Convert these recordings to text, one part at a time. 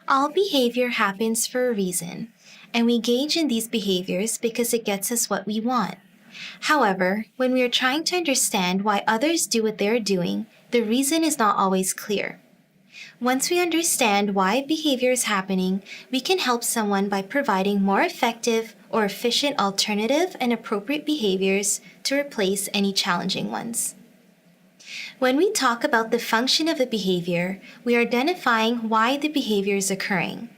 All behavior happens for a reason, and we engage in these behaviors because it gets us what we want. However, when we are trying to understand why others do what they are doing, the reason is not always clear. Once we understand why behavior is happening, we can help someone by providing more effective or efficient alternative and appropriate behaviors to replace any challenging ones. When we talk about the function of a behavior, we are identifying why the behavior is occurring.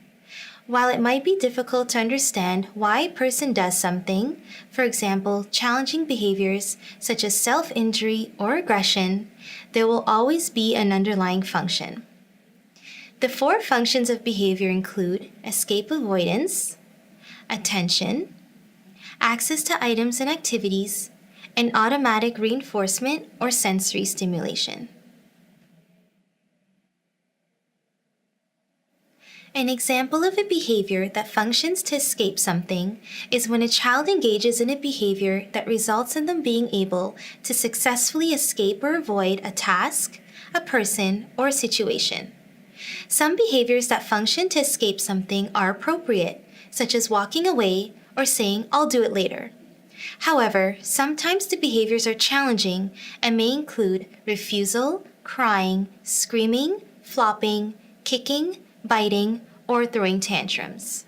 While it might be difficult to understand why a person does something, for example, challenging behaviors such as self-injury or aggression, there will always be an underlying function. The 4 functions of behavior include escape avoidance, attention, access to items and activities, and automatic reinforcement or sensory stimulation. An example of a behavior that functions to escape something is when a child engages in a behavior that results in them being able to successfully escape or avoid a task, a person, or a situation. Some behaviors that function to escape something are appropriate, such as walking away or saying, "I'll do it later." However, sometimes the behaviors are challenging and may include refusal, crying, screaming, flopping, kicking, biting, or throwing tantrums.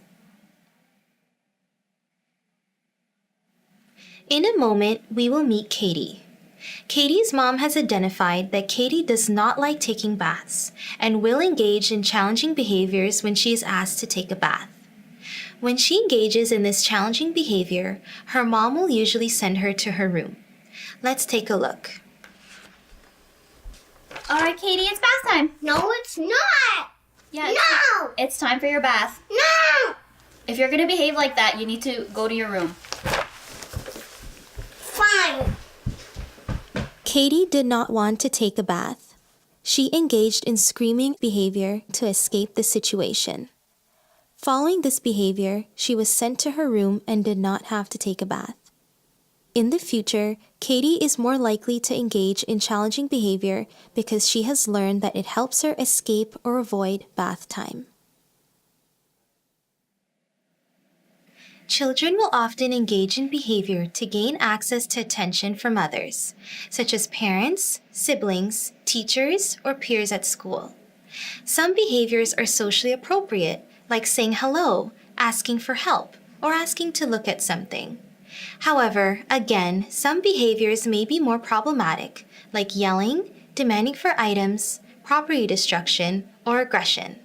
In a moment, we will meet Katie. Katie's mom has identified that Katie does not like taking baths and will engage in challenging behaviors when she is asked to take a bath. When she engages in this challenging behavior, her mom will usually send her to her room. Let's take a look. All right, Katie, it's bath time. No, it's not. Yeah, No. it's time for your bath. No. If you're going to behave like that, you need to go to your room. Fine. Katie did not want to take a bath. She engaged in screaming behavior to escape the situation. Following this behavior, she was sent to her room and did not have to take a bath. In the future, Katie is more likely to engage in challenging behavior because she has learned that it helps her escape or avoid bath time. Children will often engage in behavior to gain access to attention from others, such as parents, siblings, teachers, or peers at school. Some behaviors are socially appropriate, like saying hello, asking for help, or asking to look at something. However, again, some behaviors may be more problematic, like yelling, demanding for items, property destruction, or aggression.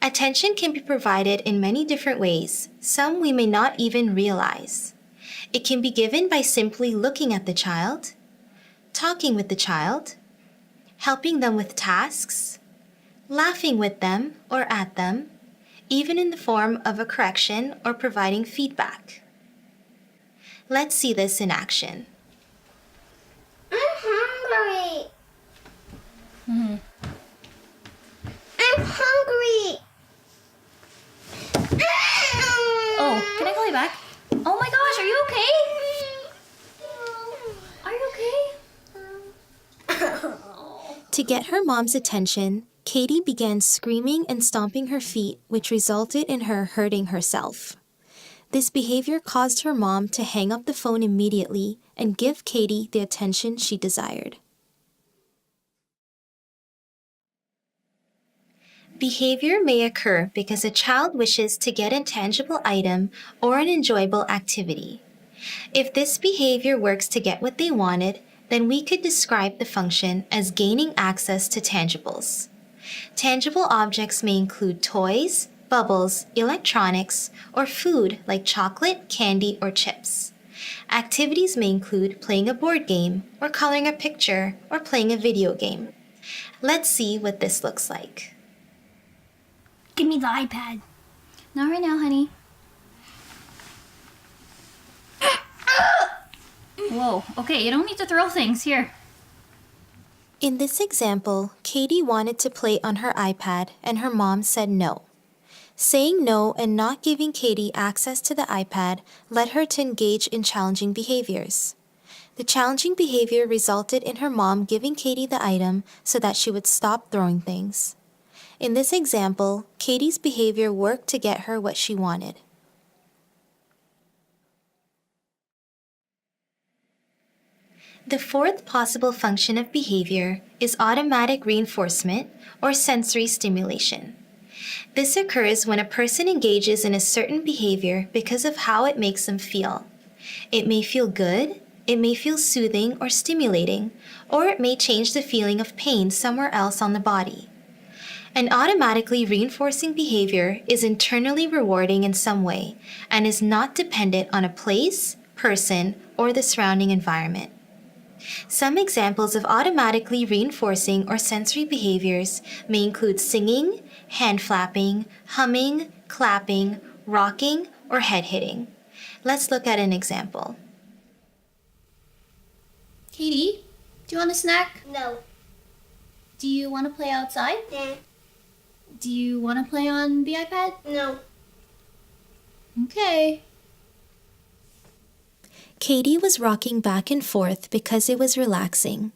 Attention can be provided in many different ways, some we may not even realize. It can be given by simply looking at the child, talking with the child, helping them with tasks, laughing with them or at them, even in the form of a correction or providing feedback. Let's see this in action. I'm hungry. Mm-hmm. I'm hungry. Oh, can I call you back? Oh my gosh, are you okay? Are you okay? To get her mom's attention, Katie began screaming and stomping her feet, which resulted in her hurting herself. This behavior caused her mom to hang up the phone immediately and give Katie the attention she desired. Behavior may occur because a child wishes to get a tangible item or an enjoyable activity. If this behavior works to get what they wanted, then we could describe the function as gaining access to tangibles. Tangible objects may include toys, bubbles, electronics, or food like chocolate, candy, or chips. Activities may include playing a board game, or coloring a picture, or playing a video game. Let's see what this looks like. Give me the iPad. Not right now, honey. Whoa, okay, you don't need to throw things. Here. In this example, Katie wanted to play on her iPad and her mom said no. Saying no and not giving Katie access to the iPad led her to engage in challenging behaviors. The challenging behavior resulted in her mom giving Katie the item so that she would stop throwing things. In this example, Katie's behavior worked to get her what she wanted. The fourth possible function of behavior is automatic reinforcement or sensory stimulation. This occurs when a person engages in a certain behavior because of how it makes them feel. It may feel good, it may feel soothing or stimulating, or it may change the feeling of pain somewhere else on the body. An automatically reinforcing behavior is internally rewarding in some way and is not dependent on a place, person, or the surrounding environment. Some examples of automatically reinforcing or sensory behaviors may include singing, hand flapping, humming, clapping, rocking, or head hitting. Let's look at an example. Katie, do you want a snack? No. Do you want to play outside? Nah. Do you want to play on the iPad? No. Okay. Katie was rocking back and forth because it was relaxing.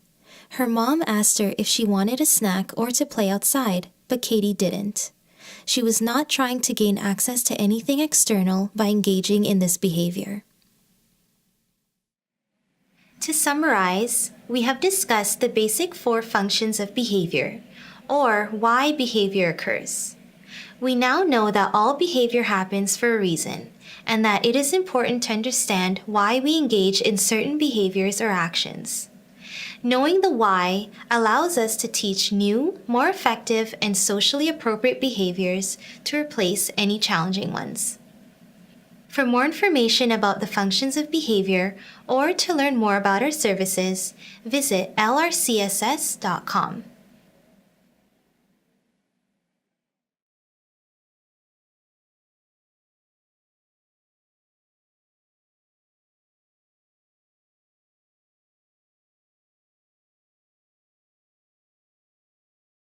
Her mom asked her if she wanted a snack or to play outside, but Katie didn't. She was not trying to gain access to anything external by engaging in this behavior. To summarize, we have discussed the basic 4 functions of behavior, or why behavior occurs. We now know that all behavior happens for a reason, and that it is important to understand why we engage in certain behaviors or actions. Knowing the why allows us to teach new, more effective, and socially appropriate behaviors to replace any challenging ones. For more information about the functions of behavior or to learn more about our services, visit lrcss.com.